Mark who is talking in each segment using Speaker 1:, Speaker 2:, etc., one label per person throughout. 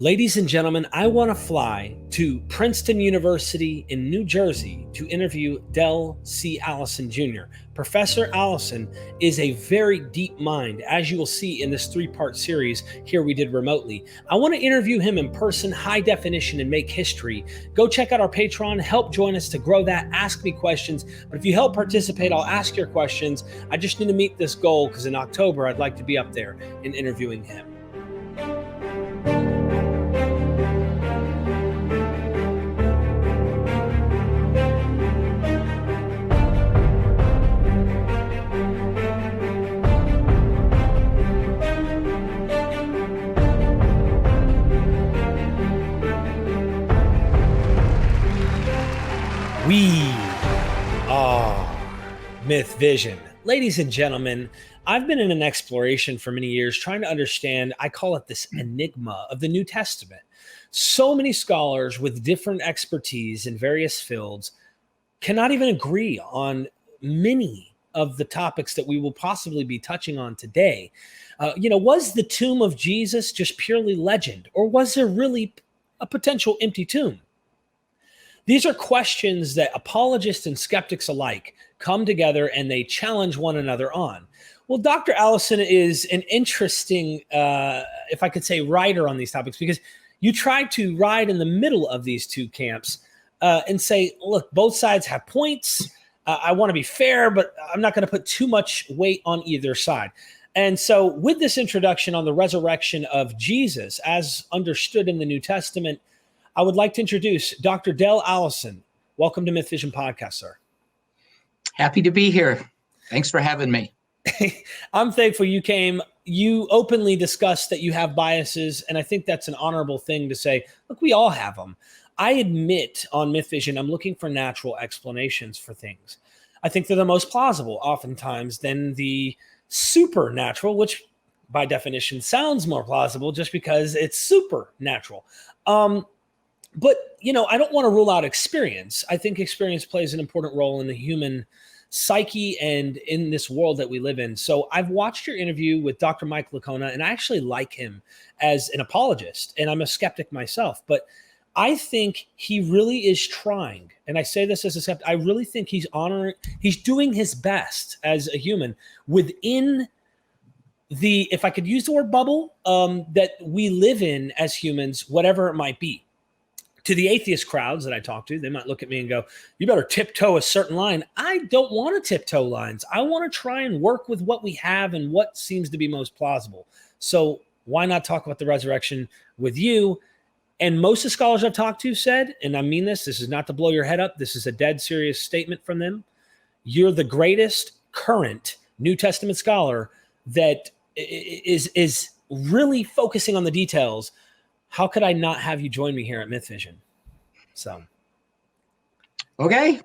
Speaker 1: Ladies and gentlemen, I want to fly to Princeton University in New Jersey to interview Del C. Allison Jr. Professor Allison is a very deep mind, as you will see in this three-part series here we did remotely. I want to interview him in person, high definition, and make history. Go check out our Patreon, help join us to grow that, ask me questions. But if you help participate, I'll ask your questions. I just need to meet this goal because in October, I'd like to be up there and interviewing him. We are MythVision. Ladies and gentlemen, I've been in an exploration for many years trying to understand, I call it this enigma of the New Testament. So many scholars with different expertise in various fields cannot even agree on many of the topics that we will possibly be touching on today. Was the tomb of Jesus just purely legend, or was there really a potential empty tomb? These are questions that apologists and skeptics alike come together and they challenge one another on. Well, Dr. Allison is an interesting, if I could say, writer on these topics, because you try to ride in the middle of these two camps and say, look, both sides have points. I want to be fair, but I'm not going to put too much weight on either side. And so with this introduction on the resurrection of Jesus, as understood in the New Testament, I would like to introduce Dr. Del Allison. Welcome to MythVision Podcast, sir.
Speaker 2: Happy to be here. Thanks for having me.
Speaker 1: I'm thankful you came. You openly discussed that you have biases, and I think that's an honorable thing to say. Look, we all have them. I admit on MythVision, I'm looking for natural explanations for things. I think they're the most plausible oftentimes than the supernatural, which by definition sounds more plausible just because it's supernatural. But, I don't want to rule out experience. I think experience plays an important role in the human psyche and in this world that we live in. So I've watched your interview with Dr. Mike Licona, and I actually like him as an apologist, and I'm a skeptic myself. But I think he really is trying, and I say this as a skeptic, I really think he's doing his best as a human within the, if I could use the word bubble, that we live in as humans, whatever it might be. To the atheist crowds that I talk to, they might look at me and go, you better tiptoe a certain line. I don't want to tiptoe lines. I want to try and work with what we have and what seems to be most plausible. So why not talk about the resurrection with you? And most of the scholars I've talked to said, and I mean this is not to blow your head up. This is a dead serious statement from them. You're the greatest current New Testament scholar that is really focusing on the details. How could I not have you join me here at MythVision? So,
Speaker 2: okay.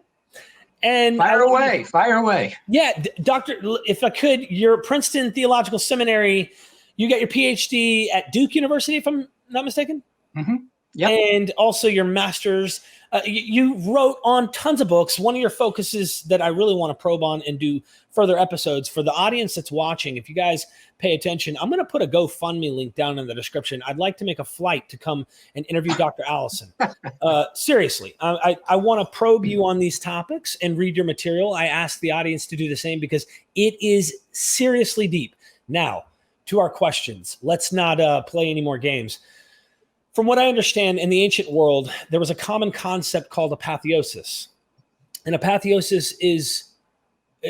Speaker 1: And
Speaker 2: fire away.
Speaker 1: Yeah, Doctor, if I could, your Princeton Theological Seminary, you got your PhD at Duke University, if I'm not mistaken.
Speaker 2: Mm-hmm. Yep.
Speaker 1: And also your master's. You wrote on tons of books. One of your focuses that I really want to probe on and do further episodes for the audience that's watching. If you guys pay attention, I'm going to put a GoFundMe link down in the description. I'd like to make a flight to come and interview Dr. Allison. Seriously, I want to probe you on these topics and read your material. I ask the audience to do the same because it is seriously deep. Now, to our questions. Let's not play any more games. From what I understand, in the ancient world, there was a common concept called apotheosis. And apotheosis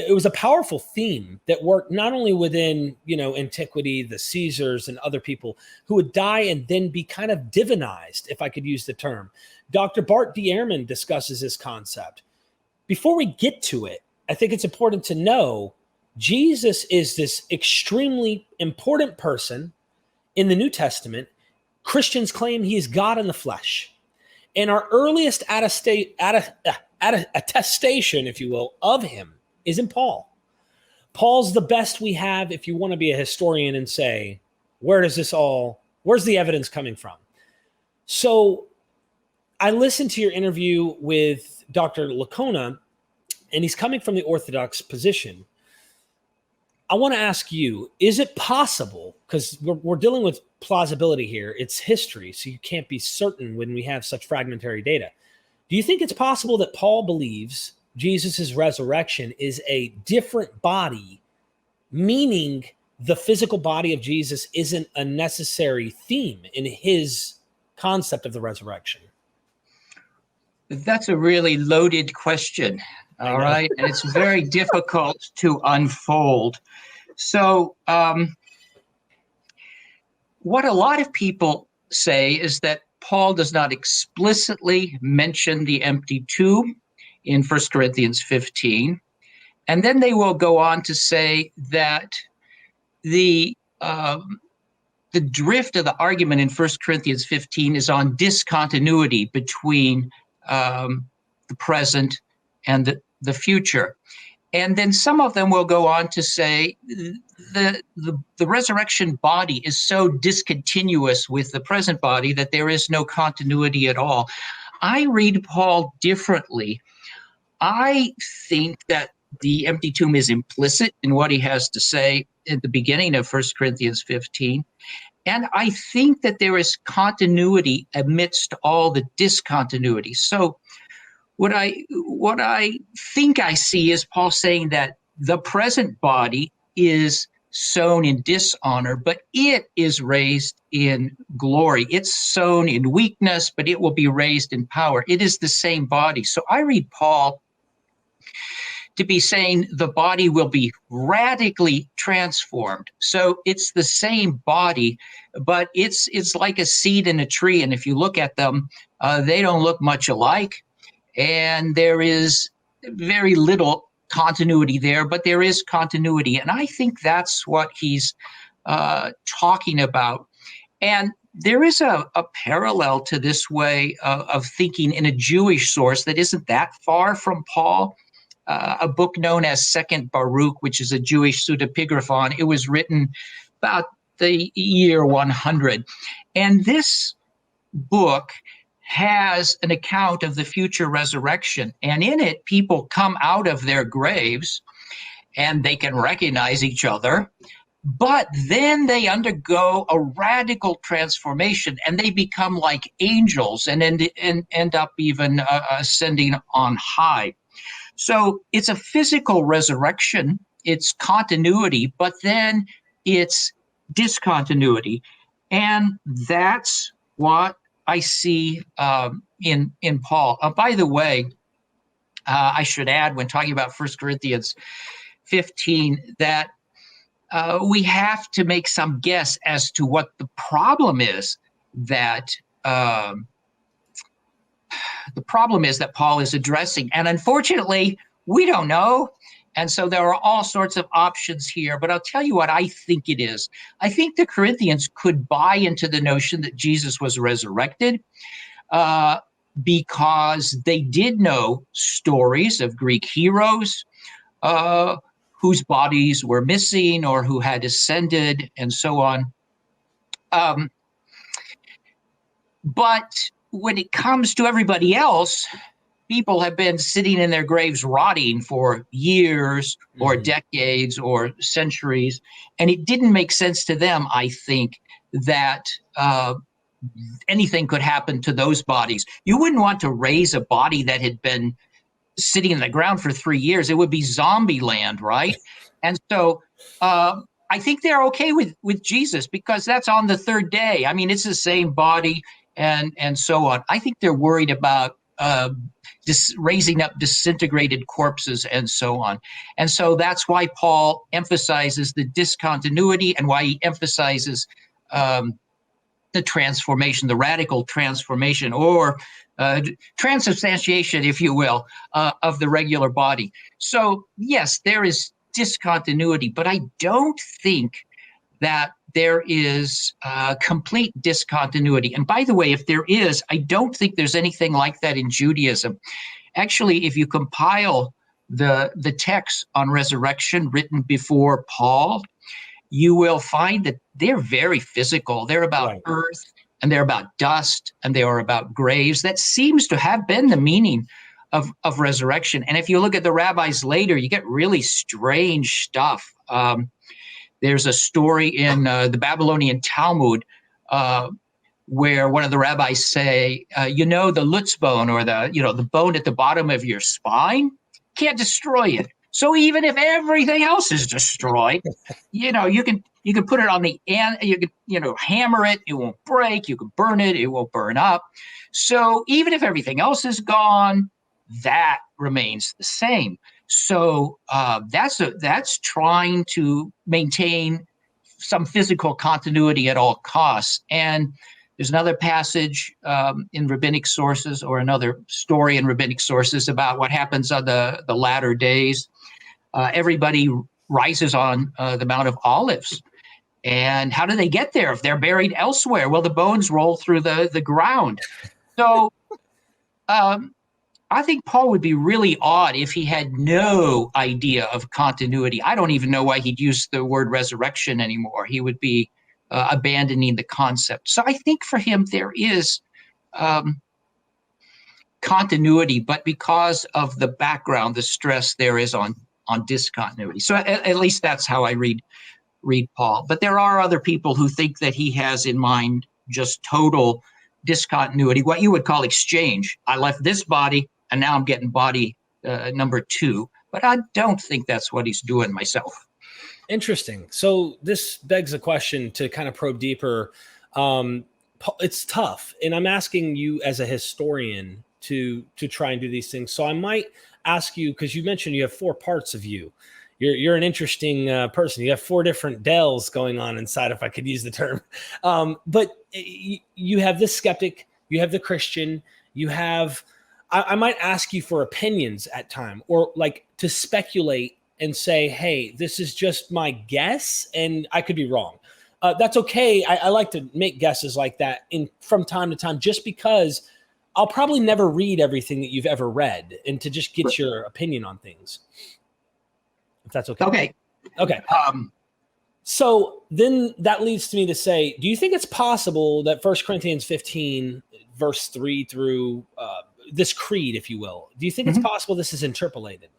Speaker 1: was a powerful theme that worked not only within, antiquity, the Caesars and other people who would die and then be kind of divinized, if I could use the term. Dr. Bart D. Ehrman discusses this concept. Before we get to it, I think it's important to know Jesus is this extremely important person in the New Testament. Christians claim he is God in the flesh. And our earliest attestation, if you will, of him is in Paul. Paul's the best we have if you want to be a historian and say, where's the evidence coming from? So I listened to your interview with Dr. Licona, and he's coming from the Orthodox position. I want to ask you, is it possible, because we're dealing with plausibility here, it's history, so you can't be certain when we have such fragmentary data. Do you think it's possible that Paul believes Jesus' resurrection is a different body, meaning the physical body of Jesus isn't a necessary theme in his concept of the resurrection?
Speaker 2: That's a really loaded question. All right. And it's very difficult to unfold. So, what a lot of people say is that Paul does not explicitly mention the empty tomb in 1 Corinthians 15. And then they will go on to say that the drift of the argument in 1 Corinthians 15 is on discontinuity between the present and the future. And then some of them will go on to say the resurrection body is so discontinuous with the present body that there is no continuity at all. I read Paul differently. I think that the empty tomb is implicit in what he has to say at the beginning of 1 Corinthians 15. And I think that there is continuity amidst all the discontinuity. So what I think I see is Paul saying that the present body is sown in dishonor, but it is raised in glory. It's sown in weakness, but it will be raised in power. It is the same body. So I read Paul to be saying the body will be radically transformed. So it's the same body, but it's like a seed in a tree. And if you look at them, they don't look much alike. And there is very little continuity there, but there is continuity. And I think that's what he's talking about. And there is a parallel to this way of thinking in a Jewish source that isn't that far from Paul. A book known as Second Baruch, which is a Jewish pseudepigraphon. It was written about the year 100. And this book has an account of the future resurrection. And in it, people come out of their graves and they can recognize each other. But then they undergo a radical transformation and they become like angels and end up even ascending on high. So it's a physical resurrection, it's continuity, but then it's discontinuity. And that's what I see in Paul. By the way, I should add when talking about 1 Corinthians 15 that we have to make some guess as to what the problem is that Paul is addressing. And unfortunately, we don't know. And so there are all sorts of options here. But I'll tell you what I think it is. I think the Corinthians could buy into the notion that Jesus was resurrected because they did know stories of Greek heroes whose bodies were missing or who had ascended and so on. But when it comes to everybody else, people have been sitting in their graves rotting for years or decades or centuries. And it didn't make sense to them, I think, that anything could happen to those bodies. You wouldn't want to raise a body that had been sitting in the ground for 3 years. It would be zombie land, right? And so I think they're okay with Jesus because that's on the third day. I mean, it's the same body and so on. I think they're worried about raising up disintegrated corpses and so on. And so that's why Paul emphasizes the discontinuity and why he emphasizes the transformation, the radical transformation or transubstantiation, if you will, of the regular body. So yes, there is discontinuity, but I don't think that there is complete discontinuity. And by the way, if there is, I don't think there's anything like that in Judaism. Actually, if you compile the texts on resurrection written before Paul, you will find that they're very physical. They're about earth, and they're about dust, and they are about graves. That seems to have been the meaning of resurrection. And if you look at the rabbis later, you get really strange stuff. There's a story in the Babylonian Talmud where one of the rabbis say, the Lutz bone, or the bone at the bottom of your spine, can't destroy it. So even if everything else is destroyed, you can put it on the end, you can hammer it, it won't break, you can burn it, it won't burn up. So even if everything else is gone, that remains the same. So that's trying to maintain some physical continuity at all costs. And there's another passage in rabbinic sources, or another story in rabbinic sources, about what happens on the latter days. Everybody rises on the Mount of Olives. And how do they get there if they're buried elsewhere? Well, the bones roll through the ground. So I think Paul would be really odd if he had no idea of continuity. I don't even know why he'd use the word resurrection anymore. He would be abandoning the concept. So I think for him there is continuity, but because of the background, the stress there is on discontinuity. So at least that's how I read Paul. But there are other people who think that he has in mind just total discontinuity, what you would call exchange. I left this body, and now I'm getting body number 2. But I don't think that's what he's doing myself.
Speaker 1: Interesting. So this begs a question to kind of probe deeper. It's tough, and I'm asking you as a historian to try and do these things. So I might ask you, because you mentioned you have 4 parts of you. You're an interesting person. You have 4 different Dells going on inside, if I could use the term. But you have the skeptic, you have the Christian, you have. I might ask you for opinions at time, or like to speculate and say, hey, this is just my guess, and I could be wrong. That's okay. I like to make guesses like that from time to time, just because I'll probably never read everything that you've ever read, and to just get your opinion on things. If that's okay. Okay. So then that leads to me to say, do you think it's possible that 1 Corinthians 15, verse 3 through this creed, if you will, do you think it's possible this is interpolated?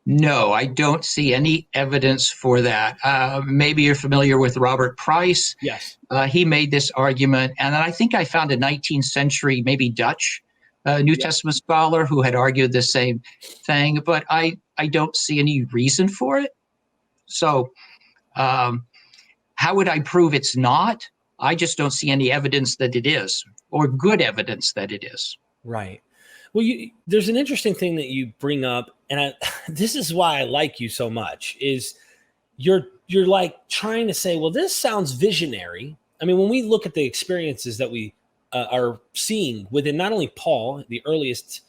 Speaker 2: No, I don't see any evidence for that. Maybe you're familiar with Robert Price.
Speaker 1: Yes.
Speaker 2: He made this argument, and I think I found a 19th century, maybe Dutch New Testament scholar who had argued the same thing, but I don't see any reason for it. So how would I prove it's not? I just don't see any evidence that it is, or good evidence that it is.
Speaker 1: Right. Well, there's an interesting thing that you bring up, and this is why I like you so much, is you're like trying to say, well, this sounds visionary. I mean, when we look at the experiences that we are seeing within not only Paul, the earliest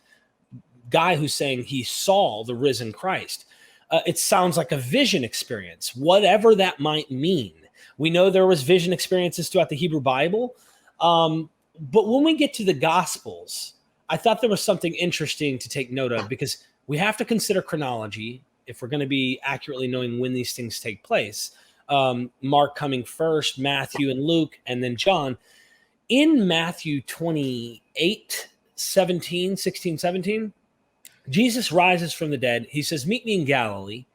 Speaker 1: guy who's saying he saw the risen Christ, it sounds like a vision experience, whatever that might mean. We know there was vision experiences throughout the Hebrew Bible, but when we get to the Gospels, I thought there was something interesting to take note of, because we have to consider chronology if we're going to be accurately knowing when these things take place. Mark coming first, Matthew and Luke, and then John. In Matthew 28, 16, 17, Jesus rises from the dead. He says, meet me in Galilee.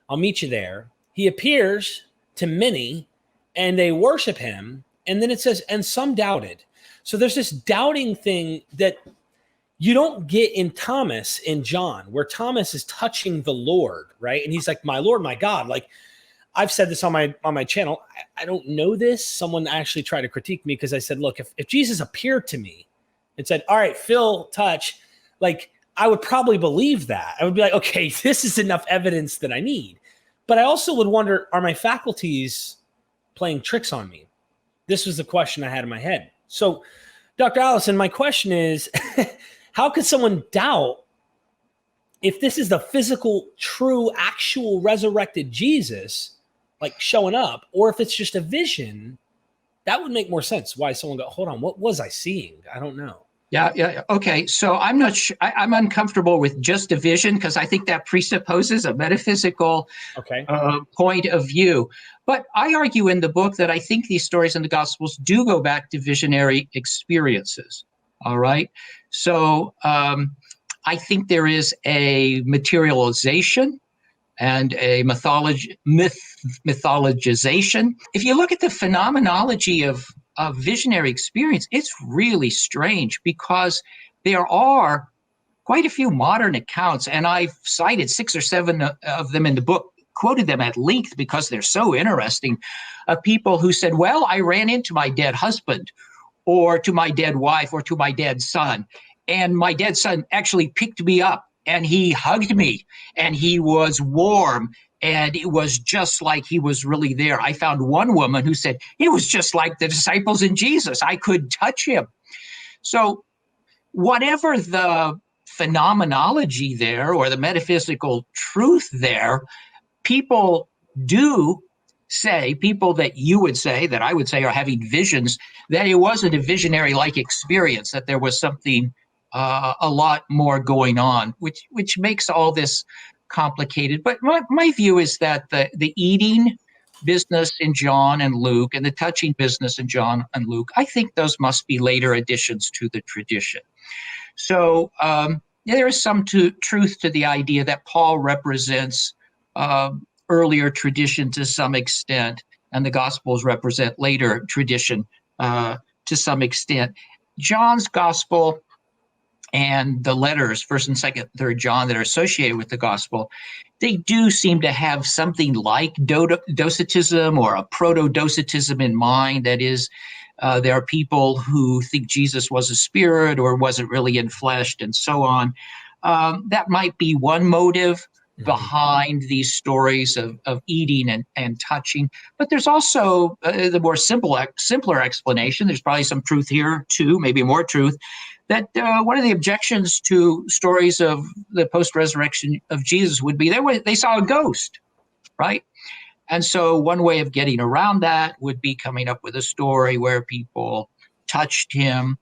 Speaker 1: I'll meet you there. He appears to many, and they worship him. And then it says, and some doubted. So there's this doubting thing that you don't get in Thomas in John, where Thomas is touching the Lord, right? And he's like, my Lord, my God. Like, I've said this on my channel. I don't know this. Someone actually tried to critique me because I said, look, if Jesus appeared to me and said, all right, Phil, touch, like, I would probably believe that. I would be like, okay, this is enough evidence that I need. But I also would wonder, are my faculties playing tricks on me? This was the question I had in my head. So, Dr. Allison, my question is, how could someone doubt if this is the physical, true, actual resurrected Jesus, like showing up, or if it's just a vision? That would make more sense. Why someone go, hold on, what was I seeing? I don't know.
Speaker 2: Yeah. Okay. So I'm not sure. I'm uncomfortable with just a vision, because I think that presupposes a metaphysical point of view. But I argue in the book that I think these stories in the Gospels do go back to visionary experiences. All right. So I think there is a materialization and a mythologization. If you look at the phenomenology of visionary experience, it's really strange because there are quite a few modern accounts, and I've cited 6 or 7 of them in the book, quoted them at length because they're so interesting, of people who said, well, I ran into my dead husband or to my dead wife or to my dead son, and my dead son actually picked me up and he hugged me and he was warm and it was just like he was really there. I found one woman who said, it was just like the disciples in Jesus. I could touch him. So whatever the phenomenology there or the metaphysical truth there, people do say, people that you would say, that I would say are having visions, that it wasn't a visionary-like experience, that there was something a lot more going on, which makes all this complicated. But my view is that the eating business in John and Luke and the touching business in John and Luke, I think those must be later additions to the tradition. So there is some truth to the idea that Paul represents earlier tradition to some extent, and the Gospels represent later tradition to some extent. John's Gospel and the letters, 1st and 2nd, 3rd John, that are associated with the Gospel, they do seem to have something like docetism or a proto-docetism in mind. That is, there are people who think Jesus was a spirit or wasn't really enfleshed and so on. That might be one motive behind these stories of eating and touching. But there's also the more simpler explanation. There's probably some truth here too, maybe more truth, that one of the objections to stories of the post-resurrection of Jesus would be they saw a ghost, right? And so one way of getting around that would be coming up with a story where people touched him,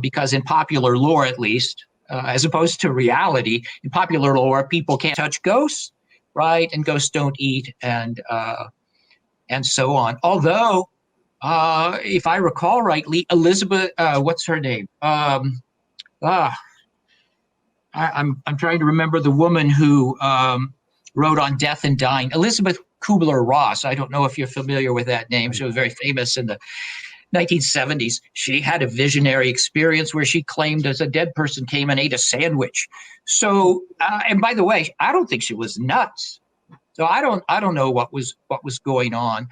Speaker 2: because in popular lore, at least, as opposed to reality, in popular lore, people can't touch ghosts, right? And ghosts don't eat, and so on. Although, if I recall rightly, Elizabeth, what's her name? I'm trying to remember the woman who wrote on death and dying. Elizabeth Kubler-Ross. I don't know if you're familiar with that name. She was very famous in the 1970s. She had a visionary experience where she claimed as a dead person came and ate a sandwich. So, and by the way, I don't think she was nuts. So I don't know what was going on.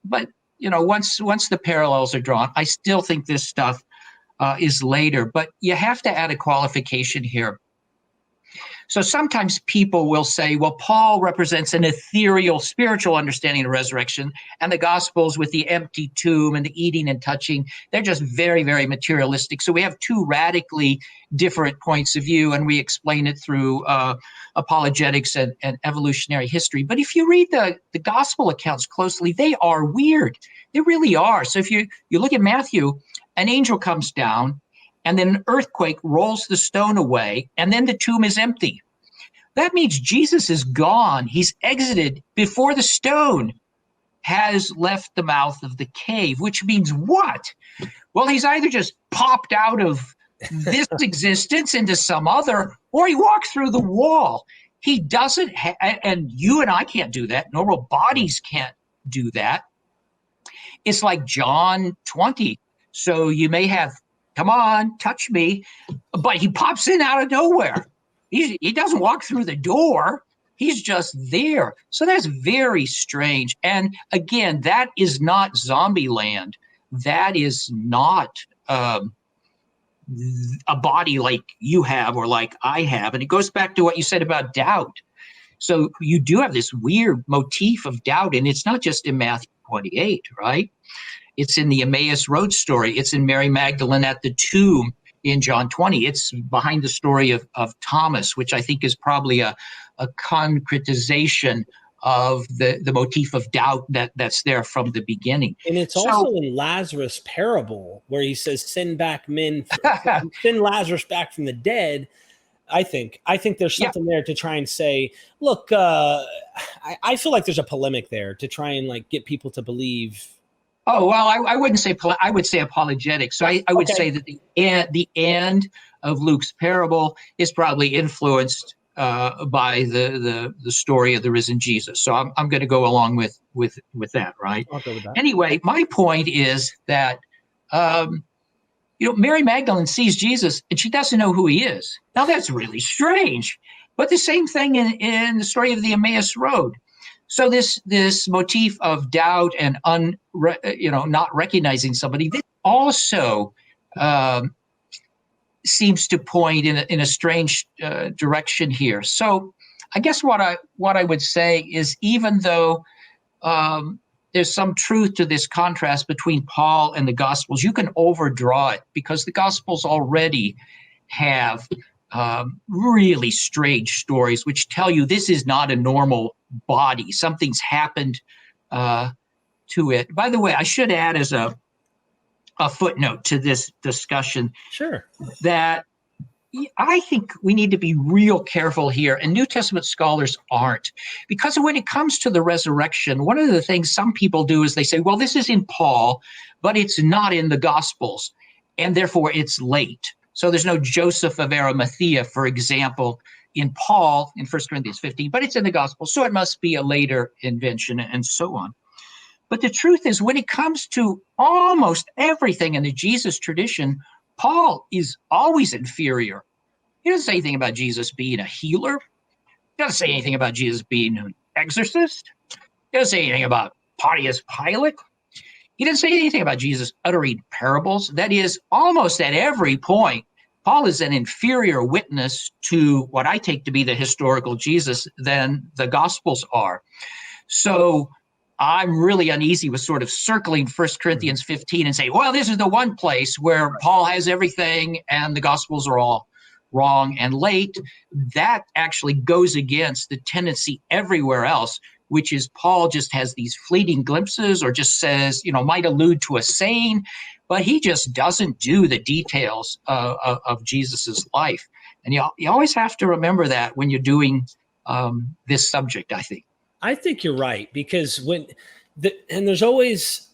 Speaker 2: But you know, once the parallels are drawn, I still think this stuff is later. But you have to add a qualification here. So sometimes people will say, well, Paul represents an ethereal, spiritual understanding of resurrection, and the Gospels with the empty tomb and the eating and touching, they're just very, very materialistic. So we have two radically different points of view, and we explain it through apologetics and evolutionary history. But if you read the Gospel accounts closely, they are weird. They really are. So if you look at Matthew, an angel comes down, and then an earthquake rolls the stone away, and then the tomb is empty. That means Jesus is gone. He's exited before the stone has left the mouth of the cave, which means what? Well, he's either just popped out of this existence into some other, or he walked through the wall. He doesn't, and you and I can't do that. Normal bodies can't do that. It's like John 20. So you may have, come on, touch me. But he pops in out of nowhere. He doesn't walk through the door. He's just there. So that's very strange. And again, that is not zombie land. That is not a body like you have or like I have. And it goes back to what you said about doubt. So you do have this weird motif of doubt. And it's not just in Matthew 28, right? It's in the Emmaus Road story. It's in Mary Magdalene at the tomb in John 20. It's behind the story of Thomas, which I think is probably a concretization of the motif of doubt that's there from the beginning.
Speaker 1: And it's also in Lazarus' parable where he says, send Lazarus back from the dead. I think there's something there to try and say, look, I feel like there's a polemic there to try and like get people to believe. Oh,
Speaker 2: well, I wouldn't say, I would say apologetic. So I would say that the end of Luke's parable is probably influenced by the story of the risen Jesus. So I'm going to go along with that, right?
Speaker 1: I'll go with that.
Speaker 2: Anyway, my point is that Mary Magdalene sees Jesus and she doesn't know who he is. Now that's really strange. But the same thing in the story of the Emmaus Road. So this motif of doubt and not recognizing somebody, this also seems to point in a strange direction here. So I guess what I would say is, even though there's some truth to this contrast between Paul and the Gospels, you can overdraw it because the Gospels already have really strange stories which tell you this is not a normal body. Something's happened to it. By the way, I should add as a footnote to this discussion,
Speaker 1: sure,
Speaker 2: that I think we need to be real careful here, and New Testament scholars aren't, because when it comes to the resurrection, one of the things some people do is they say, well, this is in Paul, but it's not in the Gospels, and therefore it's late. So there's no Joseph of Arimathea, for example, in Paul in 1 Corinthians 15, but it's in the Gospel, so it must be a later invention, and so on. But the truth is, when it comes to almost everything in the Jesus tradition, Paul is always inferior. He doesn't say anything about Jesus being a healer. He doesn't say anything about Jesus being an exorcist. He doesn't say anything about Pontius Pilate. He doesn't say anything about Jesus uttering parables. That is, almost at every point, Paul is an inferior witness to what I take to be the historical Jesus than the Gospels are. So I'm really uneasy with sort of circling 1 Corinthians 15 and saying, well, this is the one place where Paul has everything and the Gospels are all wrong and late. That actually goes against the tendency everywhere else, which is Paul just has these fleeting glimpses or just says, might allude to a saying, but he just doesn't do the details of Jesus's life. And you always have to remember that when you're doing this subject, I think.
Speaker 1: I think you're right, because and there's always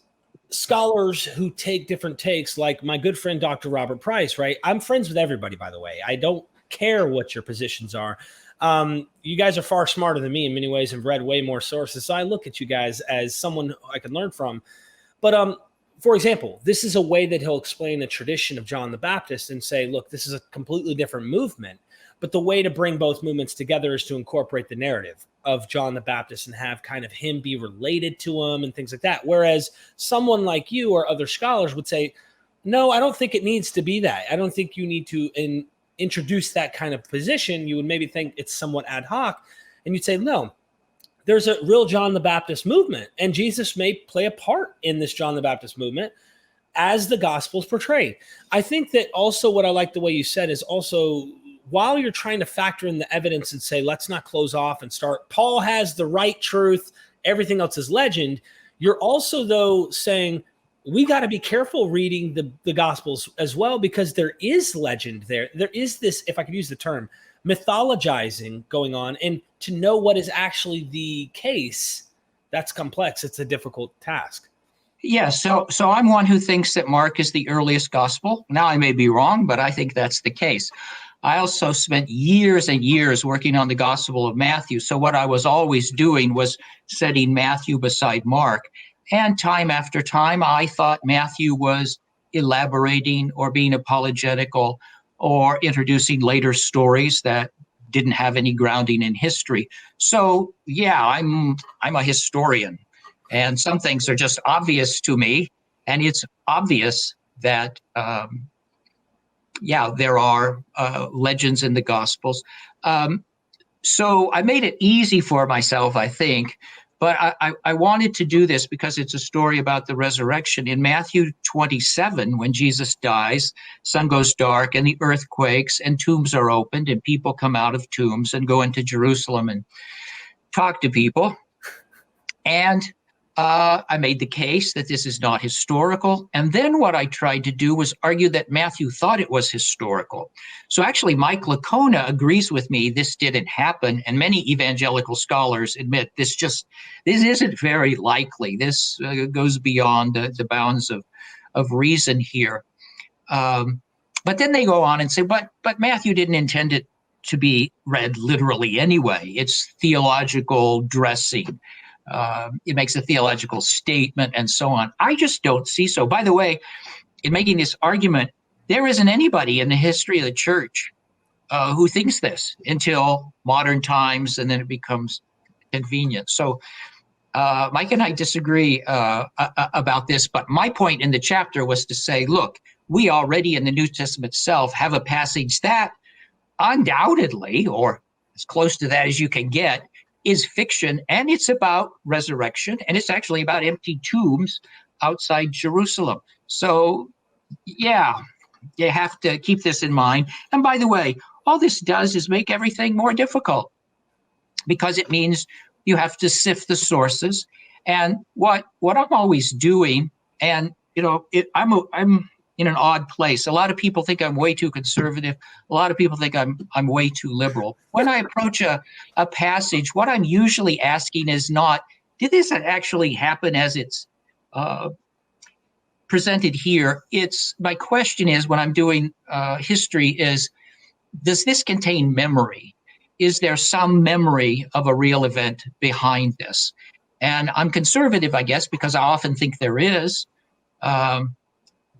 Speaker 1: scholars who take different takes, like my good friend, Dr. Robert Price, right? I'm friends with everybody, by the way. I don't care what your positions are. You guys are far smarter than me in many ways and read way more sources. So I look at you guys as someone I can learn from. But for example, this is a way that he'll explain the tradition of John the Baptist and say, look, this is a completely different movement. But the way to bring both movements together is to incorporate the narrative of John the Baptist and have kind of him be related to him and things like that. Whereas someone like you or other scholars would say, no, I don't think it needs to be that. I don't think you need to introduce that kind of position. You would maybe think it's somewhat ad hoc. And you'd say, no, there's a real John the Baptist movement. And Jesus may play a part in this John the Baptist movement as the Gospels portray. I think that also what I like the way you said is also, while you're trying to factor in the evidence and say, let's not close off and start, Paul has the right truth, everything else is legend, you're also, though, saying we got to be careful reading the Gospels as well, because there is legend there. There is this, if I could use the term, mythologizing going on. And to know what is actually the case, that's complex. It's a difficult task.
Speaker 2: Yeah, so I'm one who thinks that Mark is the earliest gospel. Now, I may be wrong, but I think that's the case. I also spent years and years working on the Gospel of Matthew. So what I was always doing was setting Matthew beside Mark. And time after time, I thought Matthew was elaborating or being apologetical or introducing later stories that didn't have any grounding in history. So, yeah, I'm a historian. And some things are just obvious to me. And it's obvious that there are legends in the Gospels. So I made it easy for myself, I think, but I wanted to do this because it's a story about the resurrection. In Matthew 27, when Jesus dies, sun goes dark and the earth quakes and tombs are opened and people come out of tombs and go into Jerusalem and talk to people. And I made the case that this is not historical. And then what I tried to do was argue that Matthew thought it was historical. So actually, Mike Licona agrees with me this didn't happen. And many evangelical scholars admit this isn't very likely. This goes beyond the bounds of reason here. But But then they go on and say, but Matthew didn't intend it to be read literally anyway. It's theological dressing. It makes a theological statement and so on. I just don't see so. By the way, in making this argument, there isn't anybody in the history of the church who thinks this until modern times, and then it becomes convenient. So Mike and I disagree about this, but my point in the chapter was to say, look, we already in the New Testament itself have a passage that undoubtedly, or as close to that as you can get, is fiction, and it's about resurrection, and it's actually about empty tombs outside Jerusalem. So, yeah, you have to keep this in mind. And by the way, all this does is make everything more difficult, because it means you have to sift the sources. And what I'm always doing, and I'm in an odd place. A lot of people think I'm way too conservative. A lot of people think I'm way too liberal. When I approach a passage, what I'm usually asking is not, did this actually happen as it's presented here? My question is, when I'm doing history, is, does this contain memory? Is there some memory of a real event behind this? And I'm conservative, I guess, because I often think there is.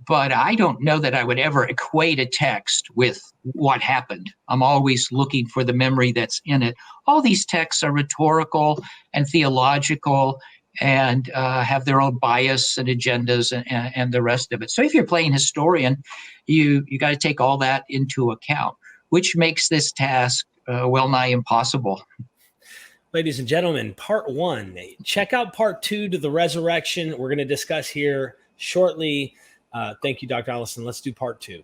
Speaker 2: But I don't know that I would ever equate a text with what happened. I'm always looking for the memory that's in it. All these texts are rhetorical and theological and have their own bias and agendas and the rest of it. So if you're playing historian, you got to take all that into account, which makes this task well nigh impossible.
Speaker 1: Ladies and gentlemen, part 1. Check out part 2 to the resurrection. We're going to discuss here shortly. Thank you, Dr. Allison. Let's do part 2.